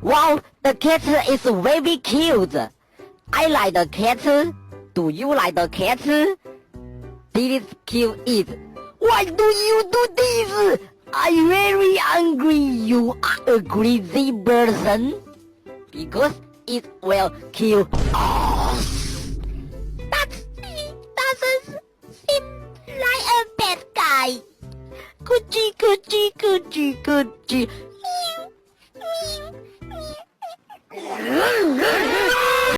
Wow, the cat is very cute. I like the cat. Do you like the cat? Did it kill it? Why do you do this? I'm very angry. You are a crazy person. Because it will kill us. He doesn't seem like a bad guy. Coochie, coochie, coochie, coochie. Meow, meow, meow.